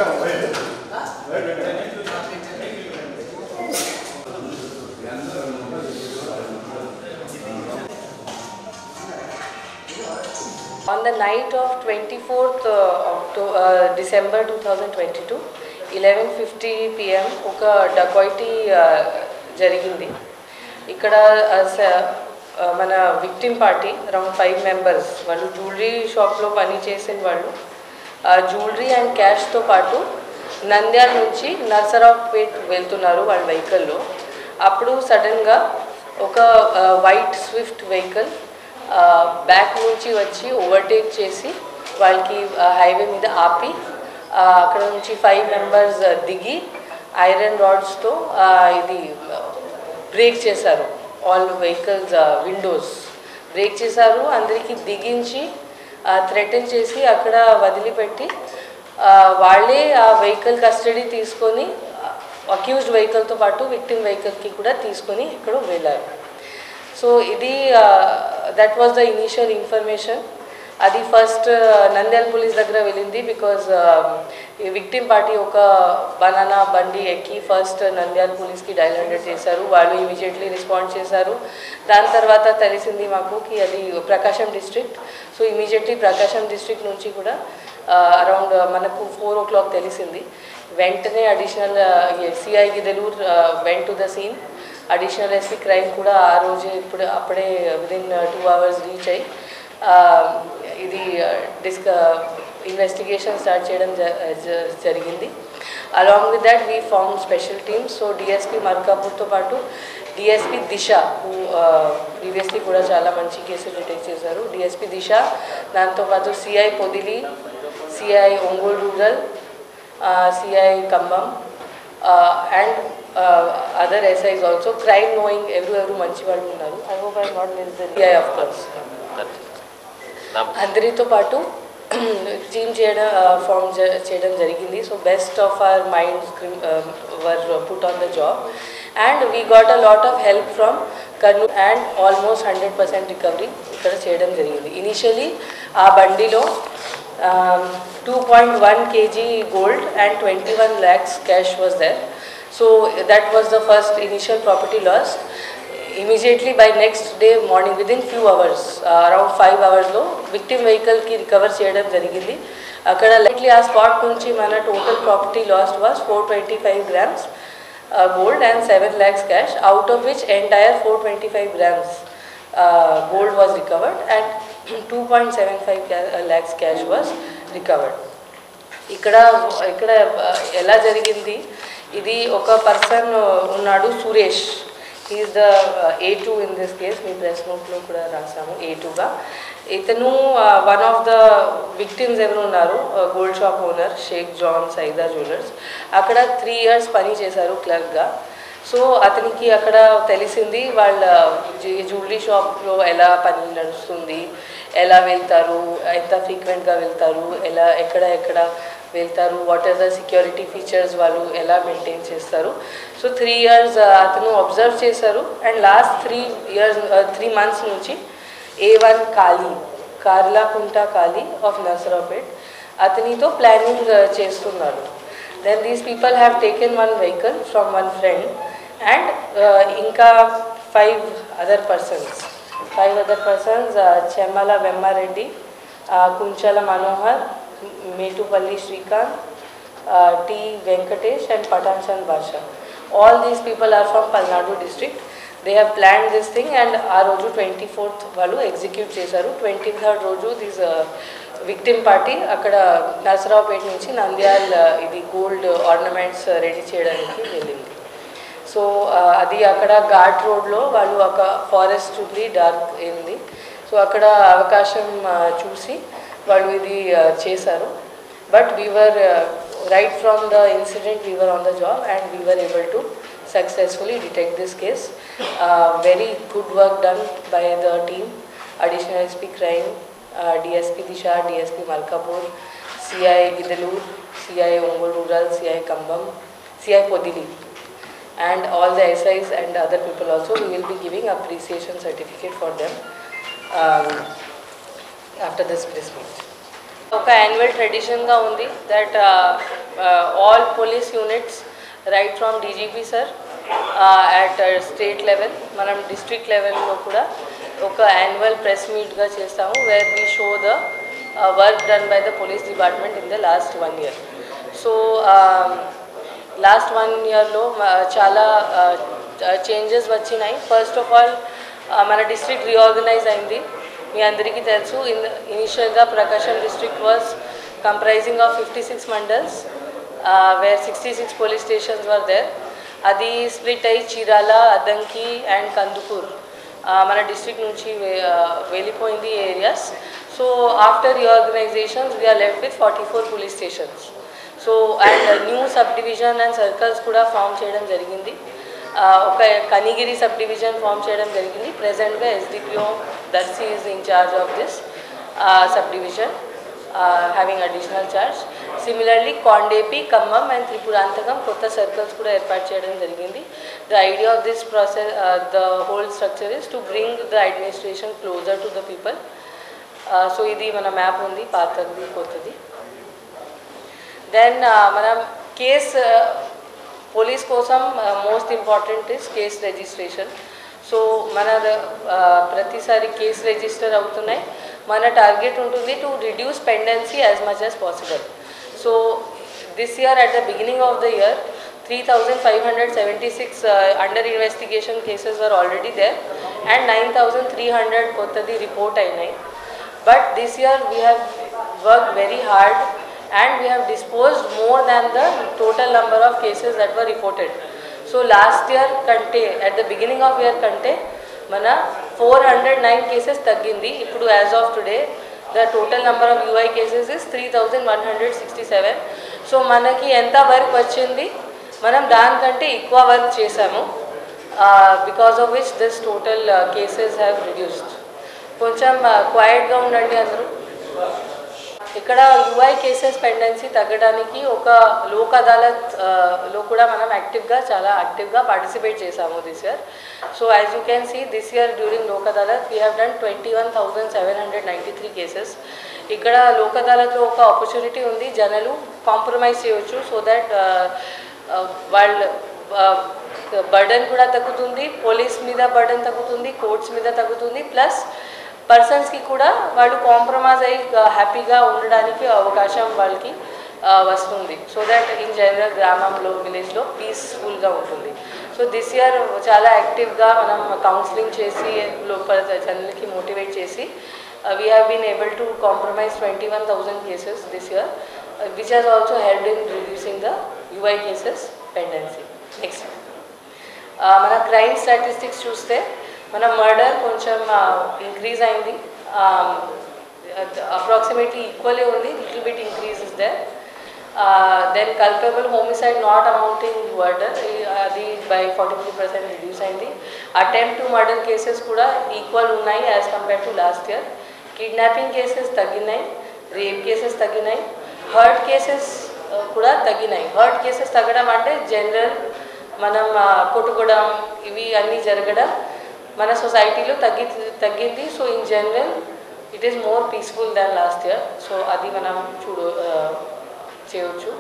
On the night of 24th December 2022, 11:50 p.m. ఒక డకాయిటీ జరిగింది. ఇక్కడ మన విక్టిమ్ పార్టీ అరౌండ్ 5 members వాళ్ళు జ్యువెలరీ షాప్లో పని చేసిన వాళ్ళు జ్యువెలరీ అండ్ క్యాష్తో పాటు నంద్యాల నుంచి నర్సరావుపేట్ వెళ్తున్నారు వాళ్ళ వెహికల్లో. అప్పుడు సడన్గా ఒక వైట్ స్విఫ్ట్ వెహికల్ బ్యాక్ నుంచి వచ్చి ఓవర్టేక్ చేసి వాళ్ళకి హైవే మీద ఆపి అక్కడ నుంచి 5 members దిగి ఐరన్ రాడ్స్తో ఇది బ్రేక్ చేశారు. ఆల్ వెహికల్స్ విండోస్ బ్రేక్ చేశారు. అందరికీ దిగించి థ్రెటన్ చేసి అక్కడ వదిలిపెట్టి వాళ్ళే ఆ వెహికల్ కస్టడీ తీసుకొని అక్యూజ్డ్ వెహికల్తో పాటు విక్టిమ్ వెహికల్కి కూడా తీసుకొని ఇక్కడ వెళ్ళారు. సో ఇది that was the initial information. అది ఫస్ట్ నంద్యాల పోలీస్ దగ్గర వెళ్ళింది. బికాజ్ విక్టిమ్ పార్టీ ఒక బనానా బండి ఎక్కి ఫస్ట్ నంద్యాల పోలీస్కి డయల్ 100 చేశారు. వాళ్ళు ఇమీడియట్లీ రెస్పాండ్ చేశారు. దాని తర్వాత తెలిసింది మాకు కి అది Prakasam district. So immediately Prakasam district నుంచి కూడా అరౌండ్ మనకు 4 o'clock తెలిసింది. వెంటనే additional CI Giddalur went to the scene. Additional SP crime కూడా ఆ రోజు అప్పుడే విదిన్ 2 hours రీచ్ అయ్యి ఇది ఇన్వెస్టిగేషన్ స్టార్ట్ చేయడం జరిగింది. Along with that we form special teams. So DSP మల్కాపూర్తో పాటు డిఎస్పీ దిశ ప్రీవియస్లీ కూడా చాలా మంచి కేసులు డిటెక్ట్ చేశారు. డిఎస్పీ దిశ, దాంతోపాటు CI Podili, CI Ongole rural, CI Khammam and other SIs also, crime knowing every మంచి వాళ్ళు ఉన్నారు. I hope I am not missed the CI of course. అందరితో పాటు టీమ్ ఫామ్ చేయడం జరిగింది. So best of our minds were put on the job and we got a lot of help from Kurnool and almost 100% recovery ఇక్కడ చేయడం జరిగింది. Initially ఆ బండిలో 2.1 kg gold and 21 lakhs cash was there. So that was the first initial property loss. Immediately by next day morning, within few hours, around 5 hours lo victim vehicle ki recover cheyadam jarigindi. Akkada likely a spot nunchi mana total property lost was 425 grams gold and 7 lakhs cash, out of which entire 425 grams gold was recovered and 2.75 lakhs cash was recovered. ikkada ela jarigindi, ఇది ఒక person ఉన్నాడు Suresh. He is the A2 in this case. మీ press నోట్లో కూడా రాసాము A2గా. ఇతను one of the victims ఎవరు ఉన్నారు, gold shop owner Shaik Jan Saida jewellers. అక్కడ 3 years పని చేశారు క్లర్క్గా. సో అతనికి అక్కడ తెలిసింది వాళ్ళ జ్యువెలరీ షాప్లో ఎలా పని నడుస్తుంది, ఎలా వెళ్తారు, ఎంత ఫ్రీక్వెంట్గా వెళ్తారు, ఎలా ఎక్కడ వెళ్తారు, what are the security features వాళ్ళు ఎలా మెయింటైన్ చేస్తారు. సో 3 years అతను అబ్జర్వ్ చేశారు. అండ్ లాస్ట్ 3 months నుంచి A1 కార్లాకుంట కాళీ ఆఫ్ నర్సరావుపేట్ అతనితో ప్లానింగ్ చేస్తున్నారు. Then these people have taken 1 vehicle from 1 friend and ఇంకా 5 other persons చెమ్మల వెమ్మారెడ్డి, Kunchala Manohar, మేటుపల్లి Srikanth, T Venkatesh and Patanchand Basha. All these people are from Palnadu district. They have planned this thing and aa roju 24th వాళ్ళు execute చేశారు. 23rd రోజు this victim party akkada Narasaraopet నుంచి నంద్యాల ఇది gold ornaments ready చేయడానికి వెళ్ళింది. So అది అక్కడ ఘాట్ రోడ్లో వాళ్ళు ఒక ఫారెస్ట్ ఉంది, డార్క్ ఏంది. సో అక్కడ అవకాశం చూసి వాళ్ళు ఇది చేశారు. But we were right from the incident we were on the job and we were able to successfully detect this case. Very good work done by the team, additional SP crime, DSP Disha, DSP Malkapur, CI Gidalur, CI Ongol Rural, CI Kambam, CI Podili and all the SIs and other people also. We will be giving appreciation certificate for them after this press meet. ఒక annual ట్రెడిషన్గా ఉంది that all police units right from DGP sir at state level మనం district లెవెల్లో కూడా ఒక annual press మీట్గా చేస్తాము where we show the work done by the police department in the last 1 year. So last 1 yearలో చాలా చేంజెస్ వచ్చినాయి. First of all మన డిస్ట్రిక్ట్ రీఆర్గనైజ్ అయింది. మీ అందరికీ తెలుసు ఇనిషియల్గా Prakasam district was comprising of 56 mandals where 66 police stations were there. అది స్ప్లిట్ అయ్యి చీరాల, అద్దంకి అండ్ కందుకూర్ మన డిస్ట్రిక్ట్ నుంచి వెళ్ళిపోయింది areas. So after reorganisations we're left with 44 police stations. So and new sub division and circles కూడా ఫామ్ చేయడం జరిగింది. ఒక కనిగిరి సబ్ డివిజన్ ఫామ్ చేయడం జరిగింది. ప్రెజెంట్గా SDPO Darsi is in charge of this sub division having additional charge. Similarly Kondepi, Khammam and Tripuranthakam కొత్త circles కూడా ఏర్పాటు చేయడం జరిగింది. The idea of this process the whole structure is to bring the administration closer to the people. So ఇది మన map ఉంది, పాతది కొత్తది. దెన్ మనం కేస్ పోలీస్ కోసం most important is case registration. So మన ప్రతిసారి కేసు రిజిస్టర్ అవుతున్నాయి. మన టార్గెట్ ఉంటుంది to reduce pendency as much as possible. So this year at the beginning of the year 3,576 under investigation cases were already there and 9,300 కొత్తది report అయినాయి. But this year we have worked very hard and we have disposed more than the total number of cases that were reported. So last year kante at the beginning of year kante mana 409 cases taggindi. Ippudu as of today the total number of UI cases is 3,167. So manaki enta work vachindi manam dan kante ఎక్కువ work చేసాము, because of which this total cases have reduced. కొంచెం quiet గా ఉండండి అందరూ. ఇక్కడ UI cases pendency తగ్గడానికి ఒక లోక్ అదాలత్లో కూడా మనం చాలా యాక్టివ్గా పార్టిసిపేట్ చేసాము this year. So as you can see this year during Lok Adalat we have done 21,793 cases. ఇక్కడ లోక్ అదాలత్లో ఒక ఆపర్చునిటీ ఉంది, జనాలు కాంప్రమైజ్ చేయవచ్చు. సో దట్ వాళ్ళ బర్డన్ కూడా తగ్గుతుంది, పోలీస్ మీద బర్డన్ తగ్గుతుంది, కోర్ట్స్ మీద తగ్గుతుంది, ప్లస్ పర్సన్స్కి కూడా వాళ్ళు కాంప్రమైజ్ అయ్యి హ్యాపీగా ఉండడానికి అవకాశం వాళ్ళకి వస్తుంది. సో దట్ ఇన్ జనరల్ గ్రామంలో విలేజ్లో పీస్ఫుల్గా ఉంటుంది. సో దిస్ ఇయర్ చాలా యాక్టివ్గా మనం కౌన్సిలింగ్ చేసి లోపల జనాలకి మోటివేట్ చేసి we have been able to compromise 21,000 cases this year, which has also helped in reducing the UI cases pendency. Next మన క్రైమ్ స్టాటిస్టిక్స్ చూస్తే మన మర్డర్ కొంచెం ఇంక్రీజ్ అయింది, అప్రాక్సిమేట్లీ ఈక్వలీ ఉంది, little bit increase is there. Then culpable homicide not amounting murder అది by 43% reduce అయింది. Attempt to murder cases కూడా equal ఉన్నాయి as compare to last year. Kidnapping cases తగ్గినాయి, రేప్ కేసెస్ తగ్గినాయి, hurt cases కూడా తగ్గినాయి. Hurt cases తగ్గడం అంటే జనరల్ మనం కొట్టుకోవడం ఇవి అన్నీ జరగడం మన సొసైటీలో తగ్గింది. So in general it is more peaceful than last year. So అది మనం చేయవచ్చు.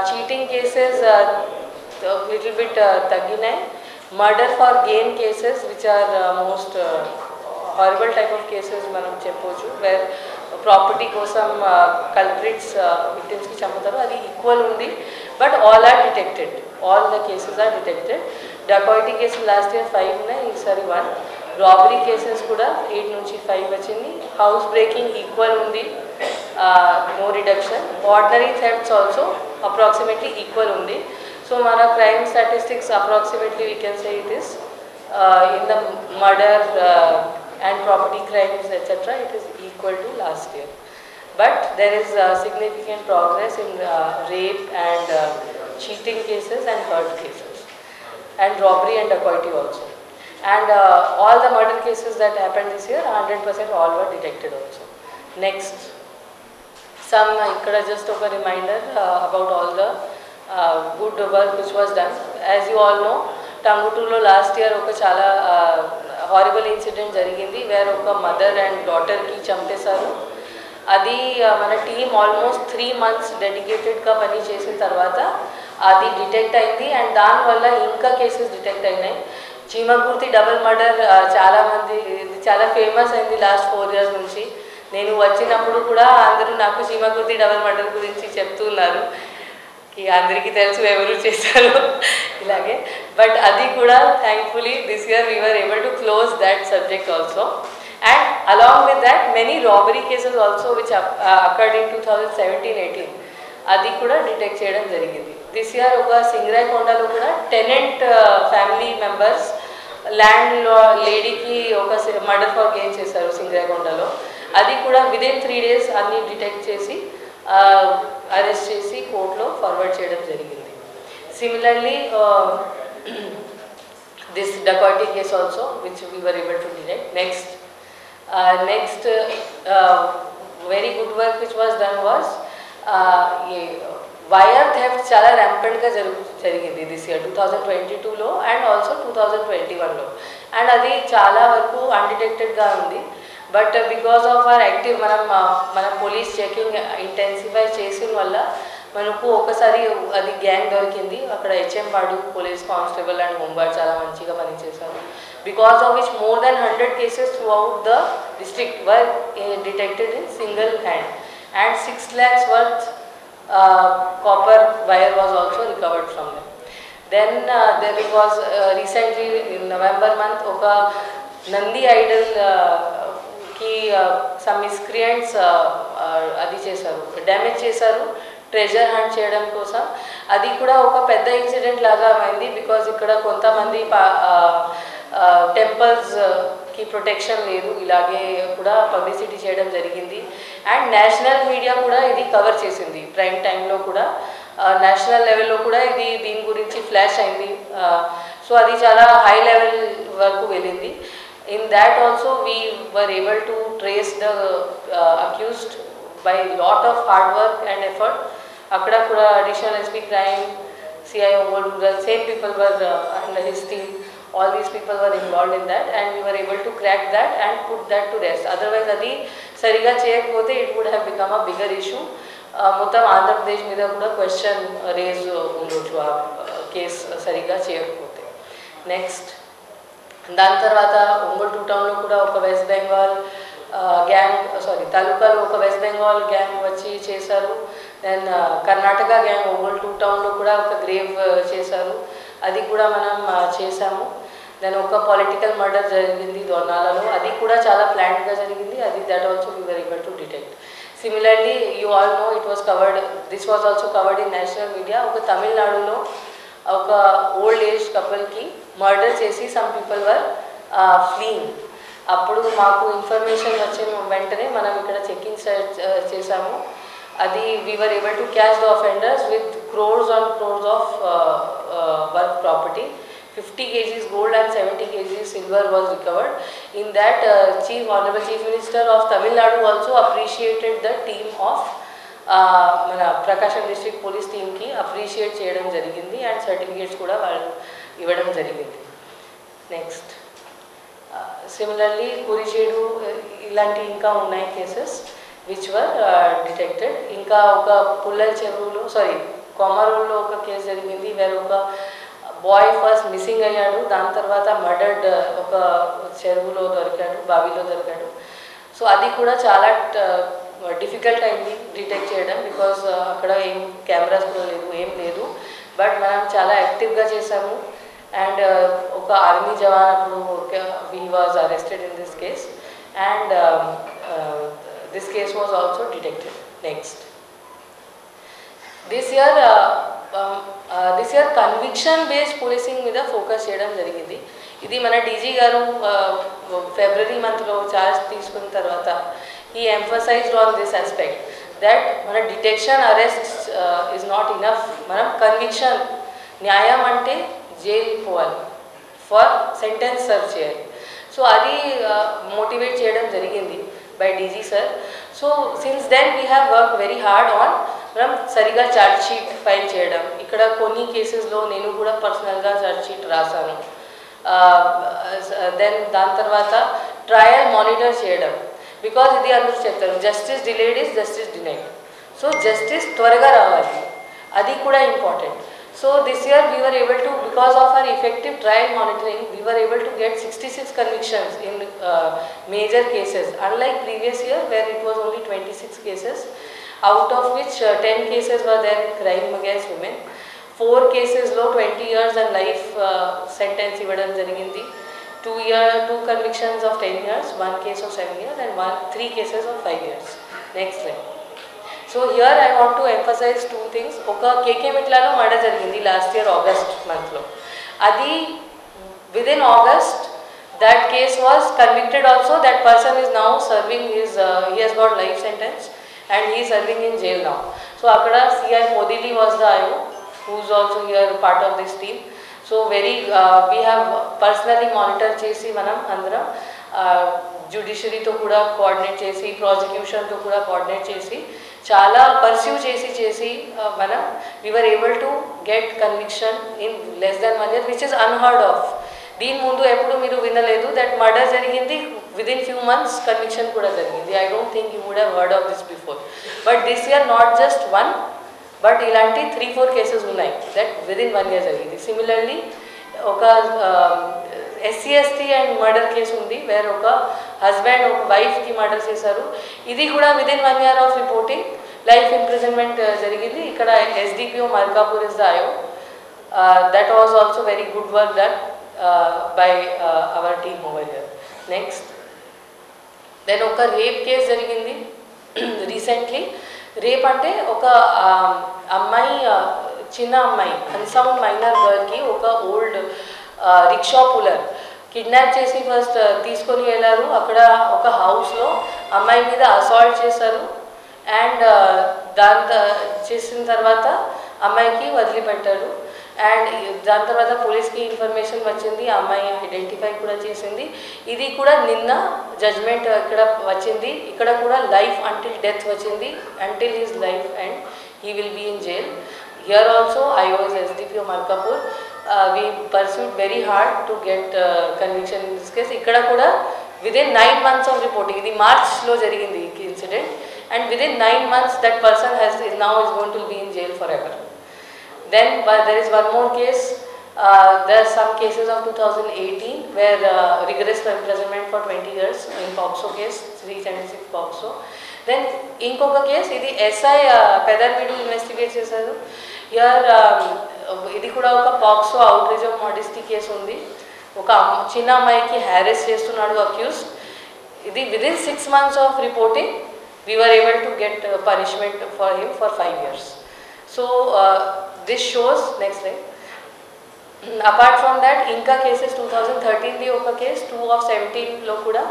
చీటింగ్ కేసెస్ లిటిల్ బిట్ తగ్గినాయి. Murder for gain cases which are most horrible type of cases మనం చెప్పవచ్చు, వేర్ ప్రాపర్టీ కోసం కల్ప్రిట్స్ విక్టిమ్స్కి చంపుతారు, అది ఈక్వల్ ఉంది. But all are detected, all the cases are detected. Dacoity కేసులు లాస్ట్ ఇయర్ 5 ఉన్నాయి, ఈసారి 1. రాబరీ కేసెస్ కూడా 8 నుంచి 5 వచ్చింది. హౌస్ బ్రేకింగ్ ఈక్వల్ ఉంది, no reduction. Ordinary thefts also approximately equal ఉంది. సో మన crime statistics approximately we can say it is in the murder and property crimes etc. it is equal to last year. But there is significant progress in rape and cheating cases and hurt cases and robbery and dacoity also. And all the murder cases that happened this year 100% all were detected also. Next, some ikkada just a reminder about all the good work which was done. As you all know, Tangutulo last year oka chala horrible incident జరిగింది, wear ఒక mother and డాటర్కి చంపేశారు. అది మన team almost 3 months డెడికేటెడ్గా పని చేసిన తర్వాత అది డిటెక్ట్ అయింది అండ్ దానివల్ల ఇంకా కేసెస్ డిటెక్ట్ అయినాయి. చీమకుర్తి డబుల్ మర్డర్ చాలామంది ఇది చాలా ఫేమస్ అయింది లాస్ట్ 4 years నుంచి. నేను వచ్చినప్పుడు కూడా అందరూ నాకు చీమకుర్తి డబుల్ మర్డర్ గురించి చెప్తున్నారు. అందరికీ తెలుసు ఎవరు చేశారు ఇలాగే. బట్ అది కూడా thankfully this year we were able to close that subject also. And along with that many robbery cases also which occurred in 2017-18 అది కూడా డిటెక్ట్ చేయడం జరిగింది. దిస్ ఇయర్ ఒక సింగరాయకొండలో కూడా టెనెంట్ ఫ్యామిలీ మెంబర్స్ ల్యాండ్ లేడీకి ఒక మర్డర్ ఫర్ గెయిన్ చేశారు సింగరాయకొండలో. అది కూడా విదిన్ 3 days అన్ని డిటెక్ట్ చేసి అరెస్ట్ చేసి కోర్టులో ఫార్వర్డ్ చేయడం జరిగింది. Similarly this dacoity case also which we were able to detect. Next very good work which was done was wire theft చాలా ర్యాంపెంట్గా జరిగింది దిస్ ఇయర్ 2022లో అండ్ ఆల్సో 2021లో. అండ్ అది చాలా వరకు అన్డిటెక్టెడ్గా ఉంది. But because of our active మన పోలీస్ చెకింగ్ ఇంటెన్సిఫై చేసిన వల్ల మనకు ఒకసారి అది గ్యాంగ్ దొరికింది. అక్కడ HM Padu police constable and home guard చాలా మంచిగా పనిచేశారు. Because of which more than 100 cases throughout the district were detected in single hand and 6 lakhs worth copper wire was also recovered from them. Then there was recently in November month oka Nandi idol ki some miscreants adi chesaru damage chesaru treasure hunt చేయడం కోసం. అది కూడా ఒక పెద్ద incident లాగా అయింది because ఇక్కడ కొంతమంది టెంపుల్స్కి ప్రొటెక్షన్ లేదు, ఇలాగే కూడా పబ్లిసిటీ చేయడం జరిగింది. అండ్ నేషనల్ మీడియా కూడా ఇది కవర్ చేసింది ప్రైమ్ టైంలో కూడా. నేషనల్ లెవెల్లో కూడా ఇది దీని గురించి ఫ్లాష్ అయింది. సో అది చాలా హై లెవెల్ వరకు వెళ్ళింది. In that also we were able to trace the accused by lot of hard work and effort. Akkada kuda additional SP crime, CI Ongole rural, same people were under his team. All these people were involved in that and we were able to crack that and put that to rest. Otherwise adi sariga cheyakapothe it would have become a bigger issue. Mottam Andhra Pradesh meeda kuda question raise undochu aa case sariga cheyakapothe. Next dan tarvata Ongole 2 town lo kuda oka West Bengal gang తాలూకాలో ఒక west Bengal gang వచ్చి చేశారు. Then Karnataka gang Ongole 2 టౌన్లో కూడా ఒక grave చేశారు, అది కూడా మనం చేశాము. దెన్ ఒక పొలిటికల్ మర్డర్ జరిగింది దోర్నాలలో, అది కూడా చాలా ప్లాన్డ్గా జరిగింది. అది that also we were able to detect. Similarly you all know it was covered, this was also covered in national media. ఒక తమిళనాడులో ఒక ఓల్డ్ ఏజ్ కపుల్కి మర్డర్ చేసి సమ్ పీపుల్ వర్ ఫ్లీయింగ్. అప్పుడు మాకు ఇన్ఫర్మేషన్ వచ్చిన వెంటనే మనం ఇక్కడ చెకింగ్ చేసాము. అది we were able to catch the offenders with crores on crores of worth property. 50 kgs gold and 70 kgs silver was recovered. In that Honorable Chief Minister of Tamil Nadu also appreciated the team of మన ప్రకాశం district police టీమ్కి appreciate చేయడం జరిగింది and certificates కూడా వాళ్ళు ఇవ్వడం జరిగింది. Next similarly Kurichedu ఇలాంటి ఇంకా ఉన్నాయి కేసెస్ విచ్ వర్ డిటెక్టెడ్. ఇంకా ఒక పుల్లల చెరువులో కొమరూల్లో ఒక కేసు జరిగింది వేరే ఒక బాయ్ ఫస్ట్ మిస్సింగ్ అయ్యాడు, దాని తర్వాత మర్డర్డ్ ఒక చెరువులో దొరికాడు, బావిలో దొరికాడు. సో అది కూడా చాలా డిఫికల్ట్ అయింది డిటెక్ట్ చేయడం బికాస్ అక్కడ ఏం కెమెరాస్ కూడా లేదు, ఏం లేదు. బట్ మనం చాలా యాక్టివ్గా చేసాము అండ్ ఒక ఆర్మీ జవాన్ అప్పుడు he was arrested in this case and this case was also detected. Next this year conviction based policing మీద ఫోకస్ చేయడం జరిగింది. ఇది మన డీజీ గారు ఫిబ్రవరి మంత్లో ఛార్జ్ తీసుకున్న తర్వాత he emphasized on this aspect that mana detection arrest is not enough, manam conviction న్యాయం అంటే జైలు పోవాలి, ఫర్ సెంటెన్స్ సర్వ్ చేయాలి. సో అది మోటివేట్ చేయడం జరిగింది by DG sir. So since then we have work very hard on మనం సరిగా charge sheet file చేయడం. ఇక్కడ కొన్ని కేసెస్లో నేను కూడా పర్సనల్గా ఛార్జ్ షీట్ రాశాను. దెన్ దాని తర్వాత ట్రయల్ మానిటర్ చేయడం. బికాజ్ ఇది అందరూ చెప్తారు justice delayed is justice denied. So justice త్వరగా రావాలి, అది కూడా important. So this year we were able to, because of our effective trial monitoring, we were able to get 66 convictions in major cases, unlike previous year where it was only 26 cases, out of which 10 cases were there in crime against women. 4 cases lo 20 years and life sentence ivadam jarigindi. 2 convictions of 10 years, 1 case of 7 years and 3 cases of 5 years. Next slide. So here I want to emphasize 2 things. Oka KK Mitlalo murder jarigindi last year August month lo. Adi within August that case was convicted also. That person is now serving his he has got life sentence and he is serving in jail now. So akada CI Modili was the IO who is also here part of this team. So very we have personally monitor chesi manam andra judiciary to kuda coordinate chesi, prosecution to kuda coordinate chesi, చాలా pursue చేసి మనం we were able to get conviction in less than 1 year, which is unheard of. దీని ముందు ఎప్పుడు మీరు వినలేదు that murder జరిగింది within few months conviction కూడా జరిగింది. I don't think you would have heard of this before. But this year not just one but ఇలాంటి 3-4 cases ఉన్నాయి that within 1 year జరిగింది. Similarly ఒక SC/ST అండ్ మర్డర్ కేసు ఉంది where ఒక husband ఒక వైఫ్కి మర్డర్ చేశారు. ఇది కూడా within 1 year of reporting life imprisonment జరిగింది. ఇక్కడ SDPO Malkapur is the IO. That was also very good work done by our team over here. Next then ఒక రేప్ కేసు జరిగింది రీసెంట్లీ. రేప్ అంటే ఒక అమ్మాయి, చిన్న అమ్మాయి అన్సౌండ్ మైనర్ గర్ల్కి ఒక ఓల్డ్ రిక్షా పులర్ కిడ్నాప్ చేసి ఫస్ట్ తీసుకొని వెళ్ళారు. అక్కడ ఒక హౌస్లో అమ్మాయి మీద అసాల్ట్ చేశారు అండ్ దాంతో చేసిన తర్వాత అమ్మాయికి వదిలిపెట్టారు. అండ్ దాని తర్వాత పోలీస్కి ఇన్ఫర్మేషన్ వచ్చింది, అమ్మాయి ఐడెంటిఫై కూడా చేసింది. ఇది కూడా నిన్న జడ్జ్మెంట్ ఇక్కడ వచ్చింది. ఇక్కడ కూడా లైఫ్ అంటిల్ డెత్ వచ్చింది, until his life and he will be in jail. Here also IO is SDPO Malkapur. We pursued very hard to get conviction in this case. ఇక్కడ కూడా within 9 months of reporting, ఇది మార్చ్లో జరిగింది ఈ incident and within 9 months that person is going to be in jail forever. Then there is one more case. There are some cases of 2018 where rigorous imprisonment for 20 years in POXO case, 376 POXO. Then ఇంకొక case ఇది SI పెదర్విడు investigate చేశారు. Here ఇది కూడా ఒక POCSO outreach of modesty case ఉంది. ఒక చిన్న అమ్మాయికి హ్యారెస్ చేస్తున్నాడు అక్యూజ్. ఇది within 6 months of reporting we were able to get punishment for him for 5 years. So this shows, next slide. Apart from that ఇంకా కేసెస్ 2013 ఒక కేసు 2 of 17 లో కూడా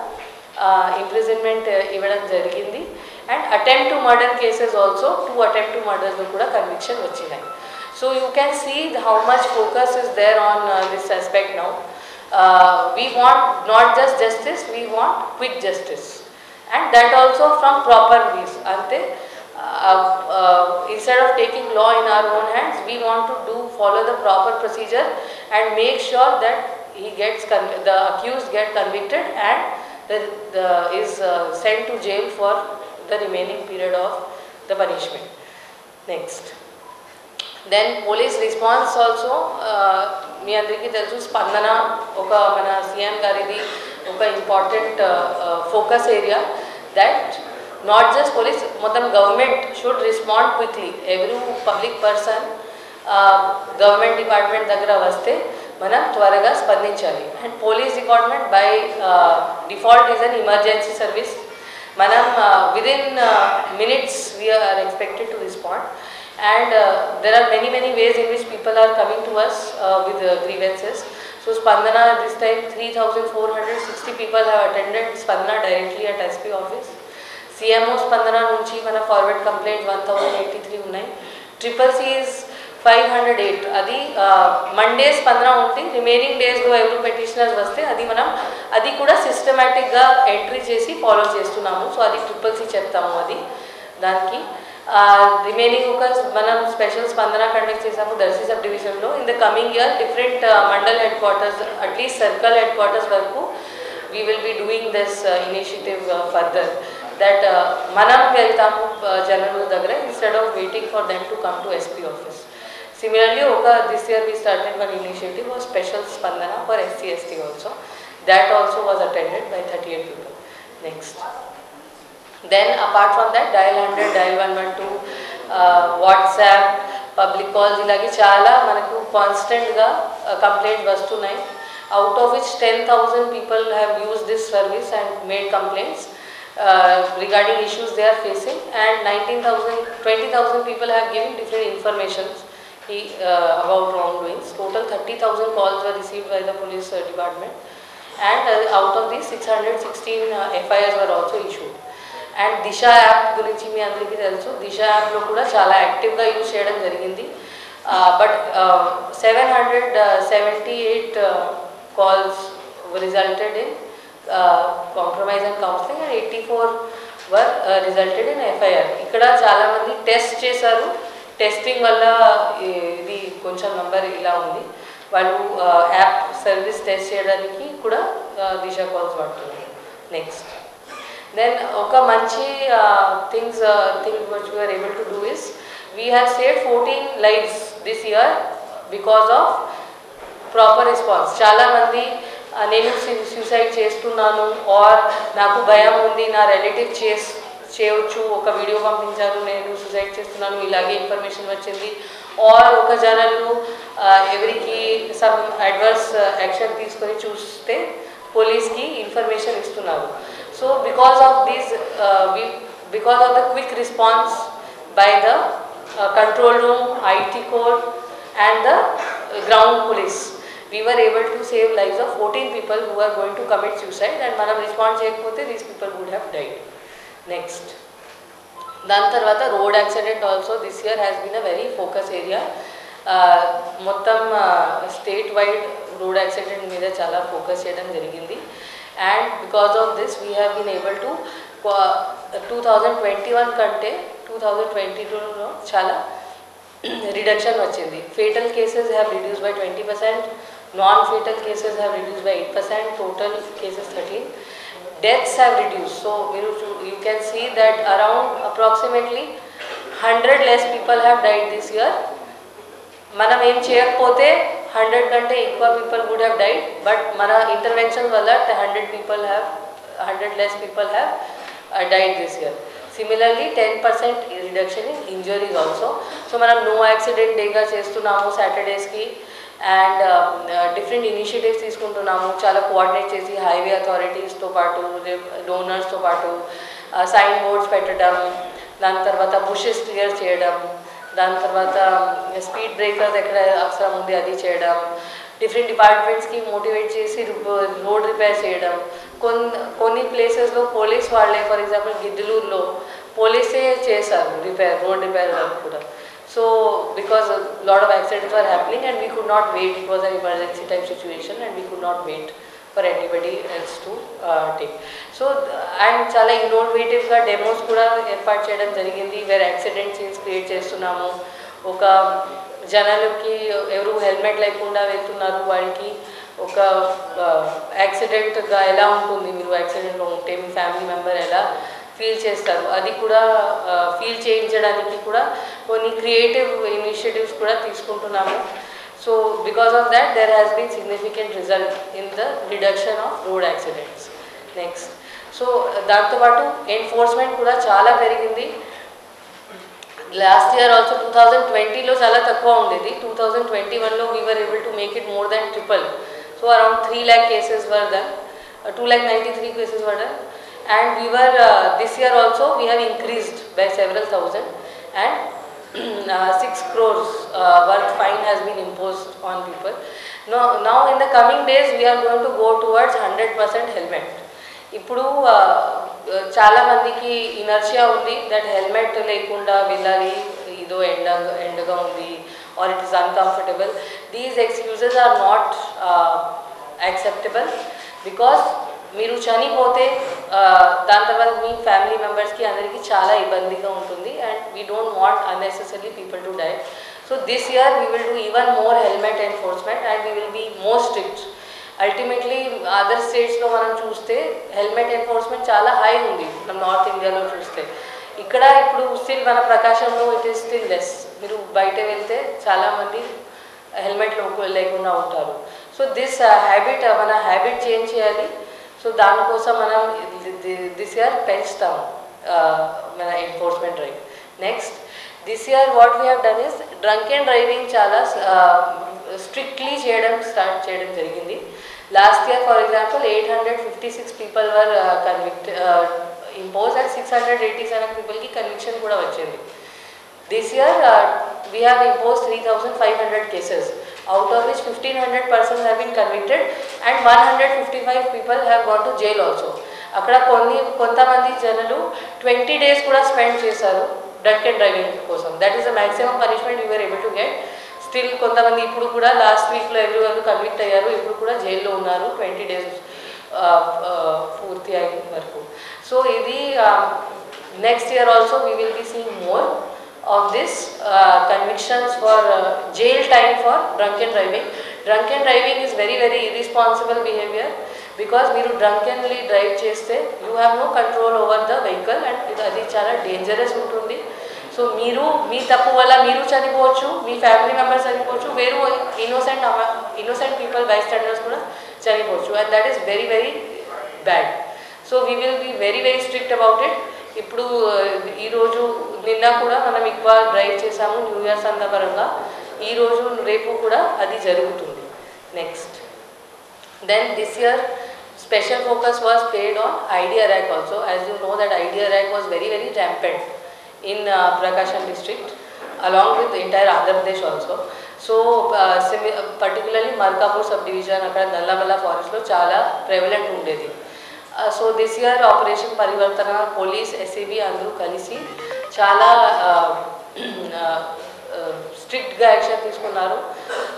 ఇంప్రిజన్మెంట్ ఇవ్వడం జరిగింది. And attempt to murder cases also 2 attempt to మర్డర్స్లో కూడా conviction వచ్చినాయి. So you can see how much focus is there on this aspect now. We want not just justice, we want quick justice, and that also from proper ways. Ante instead of taking law in our own hands, we want to follow the proper procedure and make sure that the accused get convicted and is sent to jail for the remaining period of the punishment. Next. Then police response also, మీ అందరికీ తెలుసు స్పందన ఒక మన CM గారిది ఒక important focus area. That not just police, మొత్తం government should respond quickly. Every public person government department దగ్గర వస్తే మనం త్వరగా స్పందించాలి. And police department by default is an emergency service. మనం within minutes we're expected to respond. And there are many ways in which people are coming to us with grievances. So Spandana this time 3,460 people have attended Spandana directly at SP office. CMO Spandana nunchi mana forward complaint 1083 unnai. CCC is 508. Adi Monday Spandana unti, remaining days lo every petitioners vaste adi manam adi kuda systematic ga entry chesi follow chestunamu. So adi CCC cheptamu adi daniki. Remaining ఒక మనం special స్పందన conduct చేసాము Darsi sub డివిజన్లో. In the coming year different mandal head quarters, at least circle head quarters వరకు we will be doing this initiative further, that manam veltamu janalu dagara instead of waiting for them to come to SP office. Similarly, this year we started one initiative of special spandana for SC/ST also. That also was attended by 38 people. Next. Then apart from that, dial 100, dial 112, WhatsApp, public calls ilagi chala manaku constant ga complaint vastunayi. Out of which 10,000 people have used this service and made complaints regarding issues they are facing, and 20,000 people have given different informations about wrongdoings. Total 30,000 calls were received by the police department, and out of these 616 FIRs were also issued. And Disha app గురించి మీ అందరికీ తెలుసు. దిశ యాప్లో కూడా చాలా యాక్టివ్గా use చేయడం జరిగింది. But 778 calls resulted in compromise and counseling, and 84 were resulted in FIR. ఇక్కడ చాలా మంది టెస్ట్ చేశారు. టెస్టింగ్ వల్ల ఇది కొంచెం నంబర్ ఇలా ఉంది. వాళ్ళు యాప్ సర్వీస్ టెస్ట్ చేయడానికి కూడా దిశ కాల్స్ వాడుతున్నారు. Next, then oka manchi thing which we are able to do is we have saved 14 lives this year because of proper response. Chala mandi nenu suicide chestunnanu or naku bayam undi na relative cheyochu oka video pampincharu nenu suicide chestunnanu ilage information vachindi, or oka janalu everyki some adverse action తీసుకొని చూస్తే police ki information istunnaru. So because of these, because of the quick response by the control room, IT code and the ground police, we were able to save lives of 14 people who are going to commit suicide, and manam response cheyakapothe these people would have died. Next, dan tarvata road accident also this year has been a very focus area. Mottam state wide road accident meeda chala focus cheyadam jarigindi, and because of this we have been able to 2021 kante 2022 lo chala reduction vachindi. Fatal cases have reduced by 20%, non fatal cases have reduced by 8%, total cases 13. Deaths have reduced, so you can see that around approximately 100 less people have died this year. మనం ఏం చేయకపోతే 100 కంటే ఎక్కువ people would have died, but మన intervention వల్ల 100 less people have died this year. Similarly 10% reduction in injuries also. So మనం no accident డేగా చేస్తున్నాము సాటర్డేస్కి, అండ్ డిఫరెంట్ ఇనిషియేటివ్స్ తీసుకుంటున్నాము. చాలా కోఆర్డినేట్ చేసి హైవే అథారిటీస్తో పాటు డోనర్స్తో పాటు సైన్ బోర్డ్స్ పెట్టడం, దాని తర్వాత బుషెస్ క్లియర్ చేయడం, దాని తర్వాత స్పీడ్ బ్రేకర్స్ ఎక్కడ అవసరం ఉంది అది చేయడం, డిఫరెంట్ డిపార్ట్మెంట్స్కి మోటివేట్ చేసి రోడ్ రిపేర్ చేయడం. కొన్ని ప్లేసెస్లో పోలీస్ వాళ్ళే, ఫర్ ఎగ్జాంపుల్ గిద్దలూరులో పోలీసే చేశారు రోడ్ రిపేర్ వర్క్ కూడా. So because lot of accidents are happening and we could not wait, it was an emergency type situation and we could not wait for anybody else to take. So and చాలా ఇన్నోవేటివ్గా demos కూడా ఏర్పాటు చేయడం జరిగింది, వేరే accident scenes create చేస్తున్నాము. ఒక జనాలకి ఎవరు హెల్మెట్ లేకుండా వెళ్తున్నారు, వాళ్ళకి ఒక యాక్సిడెంట్గా ఎలా ఉంటుంది, మీరు యాక్సిడెంట్లో ఉంటే మీ ఫ్యామిలీ మెంబర్ ఎలా ఫీల్ చేస్తారు, అది కూడా ఫీల్ చేయించడానికి కూడా కొన్ని క్రియేటివ్ ఇనిషియేటివ్స్ కూడా తీసుకుంటున్నాము. So because of that there has been significant result in the reduction of road accidents. Next, so దాంతోపాటు ఎన్ఫోర్స్మెంట్ కూడా చాలా పెరిగింది. లాస్ట్ ఇయర్ ఆల్సో 2020లో చాలా తక్కువ ఉండేది, 2021లో we were able to make it more than triple. So around 3 lakh cases were done, 293 cases were done, and we were this year also we have increased by several thousand, and 6 crores worth fine has been imposed on people. Now in the coming days we are going to go towards 100% helmet. ఇప్పుడు చాలా మందికి inertia ఉంది that helmet లేకుండా వెళ్ళాలి, ఇదో ఎండగా ఉంది or it is uncomfortable. These excuses are not acceptable, because మీరు చనిపోతే దాని తర్వాత మీ ఫ్యామిలీ మెంబర్స్కి అందరికీ చాలా ఇబ్బందిగా ఉంటుంది, and we don't want unnecessary people to die. So this year we will do even more helmet enforcement and we will be more strict. Ultimately other స్టేట్స్లో మనం చూస్తే హెల్మెట్ ఎన్ఫోర్స్మెంట్ చాలా హై ఉంది మనం నార్త్ ఇండియాలో చూస్తే. ఇక్కడ ఇప్పుడు స్టిల్ మన ప్రకాశంలో ఇట్ ఈస్ స్టిల్ లెస్. మీరు బయట వెళ్తే చాలామంది హెల్మెట్ లేకుండా ఉంటారు. సో దిస్ హ్యాబిట్ మన హ్యాబిట్ చేంజ్ చేయాలి. సో దానికోసం మనం దిస్ ఇయర్ పెంచుతాము మన enforcement drive. Next this year what we have done is drunk and driving చాలా స్ట్రిక్ట్లీ స్టార్ట్ చేయడం జరిగింది. Last year for example 856 people were impose and 687 పీపుల్కి కన్విక్షన్ కూడా వచ్చింది. This year we have impose 3500 cases, out of which 1500 persons have been convicted and 155 people have gone to jail also. అక్కడ కొంతమంది జనాలు 20 days కూడా spend చేశారు drunk and driving కోసం. That is the maximum punishment you are able to get. Still కొంతమంది ఇప్పుడు కూడా last వీక్లో ఎవరు కన్విక్ట్ అయ్యారు, ఇప్పుడు కూడా జైల్లో ఉన్నారు 20 days పూర్తి అయిన వరకు. సో ఇది next year also we will be seeing more of this convictions for jail time for drunk and driving. Drunk and driving is very irresponsible behavior because మీరు drunkenly drive చేస్తే you have no control over the vehicle and అది చాలా dangerous ఉంటుంది. So మీరు మీ తప్పు వల్ల మీరు చనిపోవచ్చు, మీ family members చనిపోవచ్చు, వేరు ఇన్నోసెంట్ పీపుల్ బైస్టాండర్స్ కూడా చనిపోవచ్చు, and that is very bad. So we will be very strict about it. ఇప్పుడు ఈరోజు నిన్న కూడా మనం ఎక్కువ డ్రైవ్ చేసాము న్యూ ఇయర్ సందర్భంగా. ఈరోజు రేపు కూడా అది జరుగుతుంది. Next then this year special focus was played on ID arrack also. As you know that ID arrack was very rampant in Prakasam district along with the entire Andhra Pradesh also. So particularly Markapur subdivision అక్కడ నల్లమల్ల ఫారెస్ట్లో చాలా prevalent ఉండేది. So this year operation పరివర్తన police SAB అందరూ కలిసి చాలా స్ట్రిక్ట్గా action తీసుకున్నారు.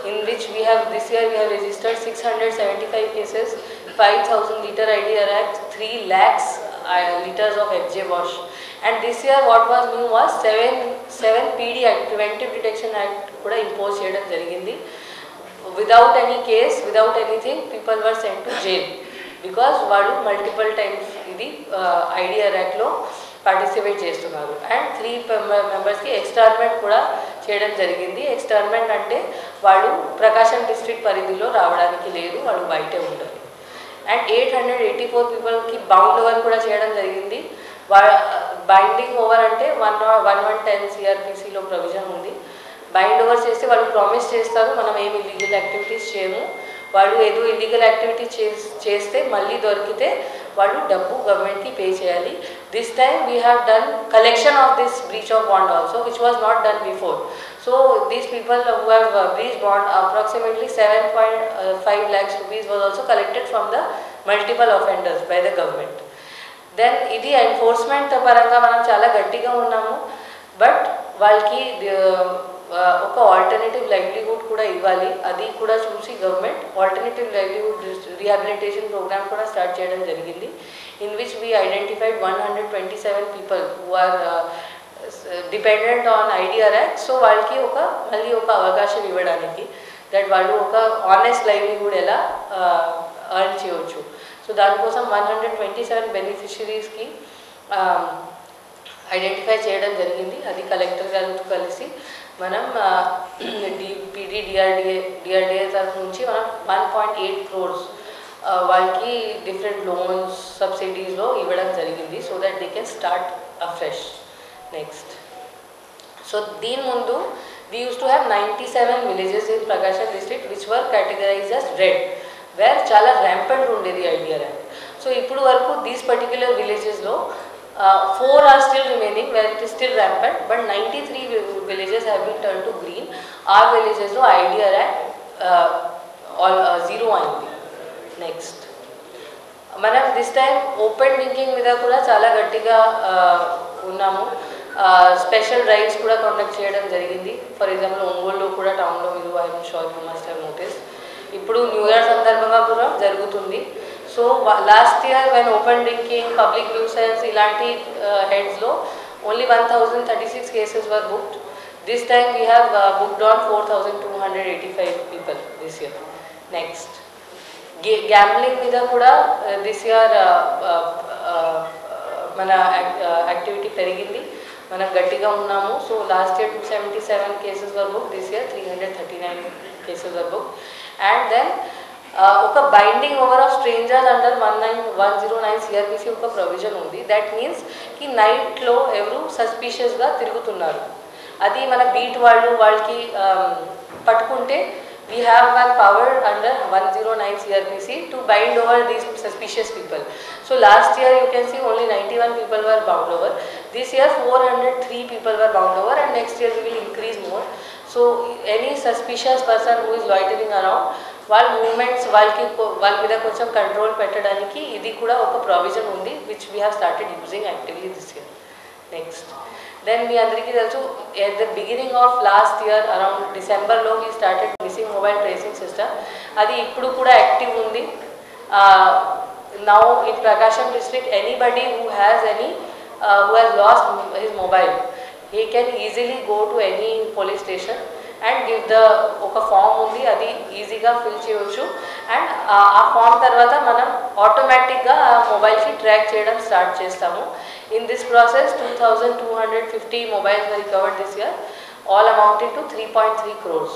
In which we have this year we have registered 675 cases, 5000 litre idea rack, 3 lakhs liters of FJ wash. And this year what was new was 7 PD Act, Preventive Detection Act కూడా impose చేయడం జరిగింది. Without any case, without anything, people were sent to jail because వాళ్ళు multiple times ఇది idea ర్యాక్లో participate చేస్తున్నారు. And 3 మెంబర్స్కి externment కూడా చేయడం జరిగింది. ఎక్స్టర్న్మెంట్ అంటే వాళ్ళు ప్రకాశం డిస్ట్రిక్ట్ పరిధిలో రావడానికి లేదు, వాళ్ళు బయటే ఉండాలి. అండ్ 884 పీపుల్కి బౌండ్ ఓవర్ కూడా చేయడం జరిగింది. బైండింగ్ ఓవర్ అంటే 110 CRPCలో ప్రొవిజన్ ఉంది. బైండ్ ఓవర్ చేస్తే వాళ్ళు ప్రామిస్ చేస్తారు మనం ఏమి ఇల్లీగల్ యాక్టివిటీస్ చేయము, వాళ్ళు ఏదో ఇల్లీగల్ యాక్టివిటీ చేస్తే మళ్ళీ దొరికితే వాళ్ళు డబ్బు గవర్నమెంట్కి పే చేయాలి. This time we have done collection of this breach of bond also which was not done before. So these people who have breach bond approximately 7.5 lakhs rupees was also collected from the multiple offenders by the government. Then ఇది enforcement పరంగా మనం చాలా గట్టిగా ఉన్నాము. But వాళ్ళకి ఒక alternative livelihood కూడా ఇవ్వాలి. అది కూడా చూసి government alternative livelihood rehabilitation programme కూడా స్టార్ట్ చేయడం జరిగింది. In which we identified 127 people who are dependent on ID arrack. So వాళ్ళకి మళ్ళీ ఒక అవకాశం ఇవ్వడానికి దట్ వాళ్ళు ఒక ఆనెస్ట్ లైవ్లీహుడ్ ఎలా ఎర్న్ చేయవచ్చు. సో దానికోసం 127 బెనిఫిషరీస్కి ఐడెంటిఫై చేయడం జరిగింది. అది కలెక్టర్ గారితో కలిసి మనం డిఆర్డిఏ తరఫు నుంచి మనం 1.8 crores వాళ్ళకి డిఫరెంట్ లోన్స్ సబ్సిడీస్లో ఇవ్వడం జరిగింది so that they can start afresh. Next so దీని ముందు we used to have 97 villages in Prakasam district which were categorized as red where చాలా rampant ఉండేది ఐడియా ర్యాక్. సో ఇప్పుడు వరకు దీస్ పర్టిక్యులర్ విలేజెస్లో 4 are still remaining where it is still rampant, but 93 villages have been turned to green. Our villages lo idea rat all zero అయింది. Next మనం this time open drinking మీద కూడా చాలా గట్టిగా ఉన్నాము. స్పెషల్ డ్రైవ్స్ కూడా conduct చేయడం జరిగింది. ఫర్ ఎగ్జాంపుల్ ఒంగోలులో కూడా టౌన్లో మీరు I am sure you must have notice. ఇప్పుడు న్యూ ఇయర్ సందర్భంగా కూడా జరుగుతుంది. So last year when open drinking public nuisance ఇలాంటి హెడ్స్లో only 1036 cases were booked. This time we have booked on 4285 people this year. Next gambling మీద కూడా this year మన activity పెరిగింది, మనం గట్టిగా ఉన్నాము. So last year 277 cases were book, this year 339 cases were book. And then ఒక binding over of strangers under 109 CrPC ఒక provision ఉంది. దట్ మీన్స్ కి నైట్లో ఎవరు సస్పీషియస్గా తిరుగుతున్నారు, అది మన బీట్ వాళ్ళకి పట్టుకుంటే we have one power under 109 CRPC to bind over these suspicious people. So last year you can see only 91 people were bound over. This year 403 people were bound over, and next year we will increase more. So any suspicious person who is loitering around, వాళ్ళ moments వాళ్ళ మీద కొంచెం control పెట్టడానికి ఇది కూడా ఒక provision ఉంది, which we have started using actively this year. Next then మీ అందరికీ తెలుసు, at the beginning of last year around డిసెంబర్లో we started missing mobile tracing system. అది ఇప్పుడు కూడా యాక్టివ్ ఉంది. Now in Prakasam district anybody who has lost his mobile, he can easily go to any police station and give the ఒక form ఉంది, అది ఈజీగా fill చేయవచ్చు. అండ్ ఆ ఫామ్ తర్వాత మనం ఆటోమేటిక్గా ఆ మొబైల్కి ట్రాక్ చేయడం స్టార్ట్ చేస్తాము. In this process 2250 mobiles were recovered this year, all amounting to 3.3 crores.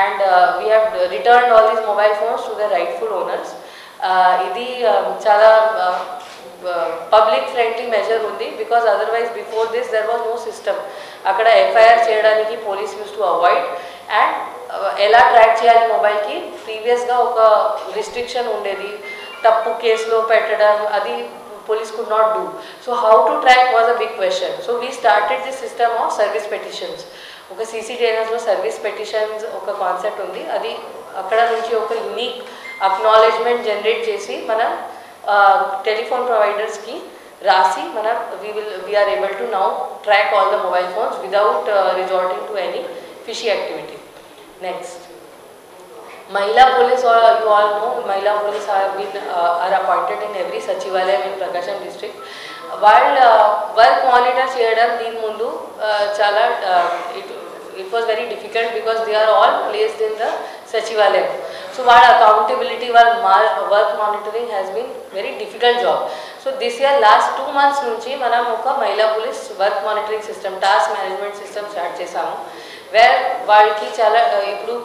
And we have returned all these mobile phones to the rightful owners. ఇది చాలా పబ్లిక్ ఫ్రెండ్లీ మెజర్ ఉంది, because otherwise before this there was no system. అక్కడ FIR చేయడానికి police use to avoid, and ఎలా track చేయాలి మొబైల్కి ప్రీవియస్గా ఒక రిస్ట్రిక్షన్ ఉండేది, తప్పు కేసులో పెట్టడం, అది police could not do. So how to track was a big question. So we started this system of service petitions. ఒక CCTVలో సర్వీస్ పెటిషన్స్ ఒక కాన్సెప్ట్ ఉంది, అది అక్కడ నుంచి ఒక యూనిక్ అక్నాలెడ్జ్మెంట్ జనరేట్ చేసి మనం టెలిఫోన్ ప్రొవైడర్స్కి రాసి మనం we're able to now track all the mobile phones without resorting to any fishy activity. Next Mahila police, you all know, Mahila police are appointed in every Sachivalayam in Prakasam district. While work monitor cheyadam deen mundu chala it was very difficult because they are all placed in the Sachivalayam. So while accountability, while work monitoring has been very difficult job. So this year last 2 months nunchi manam oka Mahila police work monitoring system, task management system start chesamu. Where వాళ్ళకి చాలా ఇప్పుడు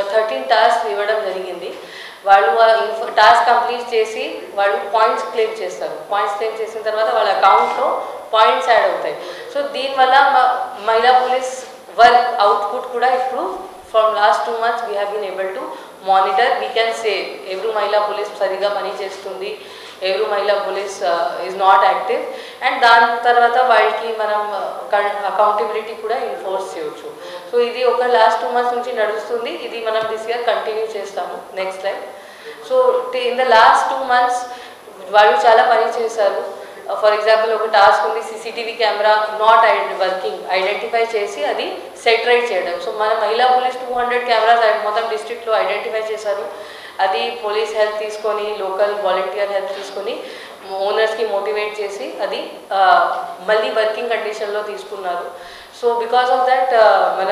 13 task ఇవ్వడం జరిగింది. వాళ్ళు task complete చేసి వాళ్ళు points claim చేస్తారు. Points claim చేసిన తర్వాత వాళ్ళ అకౌంట్లో పాయింట్స్ యాడ్ అవుతాయి. సో దీనివల్ల మహిళా పోలీస్ వర్క్ అవుట్పుట్ కూడా ఇప్పుడు from last 2 months we have been able to monitor. We can say ఎవరు మహిళా పోలీస్ సరిగా పని చేస్తుంది, ఎవరు మహిళా police is not active, and దాని తర్వాత వాళ్ళకి మనం అకౌంటబిలిటీ కూడా ఎన్ఫోర్స్ చేయవచ్చు. సో ఇది ఒక లాస్ట్ 2 months నుంచి నడుస్తుంది, ఇది మనం దిస్ ఇయర్ కంటిన్యూ చేస్తాము. Next slide. So in the last 2 months వాళ్ళు చాలా పని చేశారు. ఫర్ ఎగ్జాంపుల్ ఒక టాస్క్ ఉంది, CCTV camera not working identify చేసి అది సెట్ రైట్ చేయడం. సో మన మహిళా పోలీస్ 200 కెమెరాస్ మొత్తం డిస్ట్రిక్ట్లో ఐడెంటిఫై చేశారు. అది పోలీస్ హెల్ప్ తీసుకొని, లోకల్ వాలంటీర్ హెల్ప్ తీసుకొని ఓనర్స్కి మోటివేట్ చేసి అది మళ్ళీ వర్కింగ్ కండిషన్లో తీసుకున్నారు. సో బికాస్ ఆఫ్ దట్ మన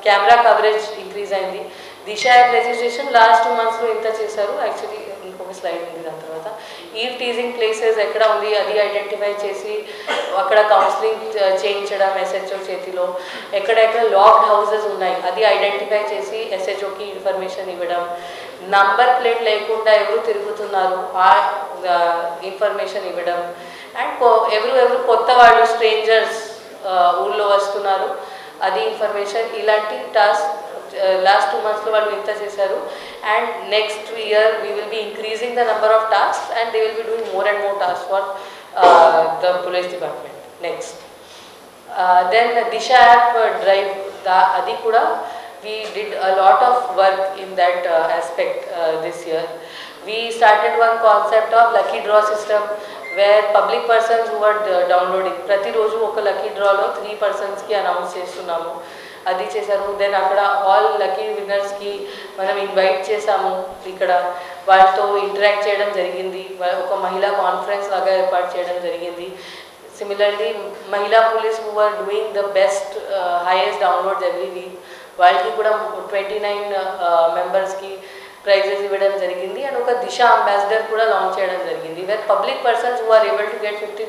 కెమెరా కవరేజ్ ఇంక్రీజ్ అయింది. దిశ యాప్ రిజిస్ట్రేషన్ లాస్ట్ 2 monthsలో ఇంత చేశారు. యాక్చువల్లీ ఇంకొక స్లైడ్ ఉంది దాని తర్వాత. ఈవ్ టీజింగ్ ప్లేసెస్ ఎక్కడ ఉంది అది ఐడెంటిఫై చేసి అక్కడ కౌన్సిలింగ్ చేయించడం ఎస్హెచ్ఓ చేతిలో. ఎక్కడెక్కడ లాక్డ్ హౌసెస్ ఉన్నాయి అది ఐడెంటిఫై చేసి ఎస్హెచ్ఓకి ఇన్ఫర్మేషన్ ఇవ్వడం. నంబర్ ప్లేట్ లేకుండా ఎవరు తిరుగుతున్నారు ఆ ఇన్ఫర్మేషన్ ఇవ్వడం. అండ్ ఎవరు కొత్త వాళ్ళు స్ట్రేంజర్స్ ఊళ్ళో వస్తున్నారు అది ఇన్ఫర్మేషన్. ఇలాంటి టాస్క్ లాస్ట్ 2 monthsలో వాళ్ళు ఇంత చేశారు. And next year we will be increasing the number of task and they will be doing more and more task for the police department. Next then Disha app drive, అది కూడా we did a lot of work in that aspect this year. We started one concept of lucky draw system where public persons who were downloading ప్రతి రోజు ఒక lucky డ్రాలో 3 personsకి announce చేస్తున్నాము, అది చేశారు. Then అక్కడ ఆల్ లక్కీ విన్నర్స్కి మనం ఇన్వైట్ చేసాము, ఇక్కడ వాళ్ళతో ఇంటరాక్ట్ చేయడం జరిగింది. ఒక మహిళా కాన్ఫరెన్స్ లాగా ఏర్పాటు చేయడం జరిగింది. సిమిలర్లీ మహిళా police who are doing the best highest downloads every week వాళ్ళకి కూడా 29 మెంబర్స్కి ప్రైజెస్ ఇవ్వడం జరిగింది అండ్ ఒక దిశ అంబాసిడర్ కూడా లాంచ్ చేయడం జరిగింది where public persons who are able to get 50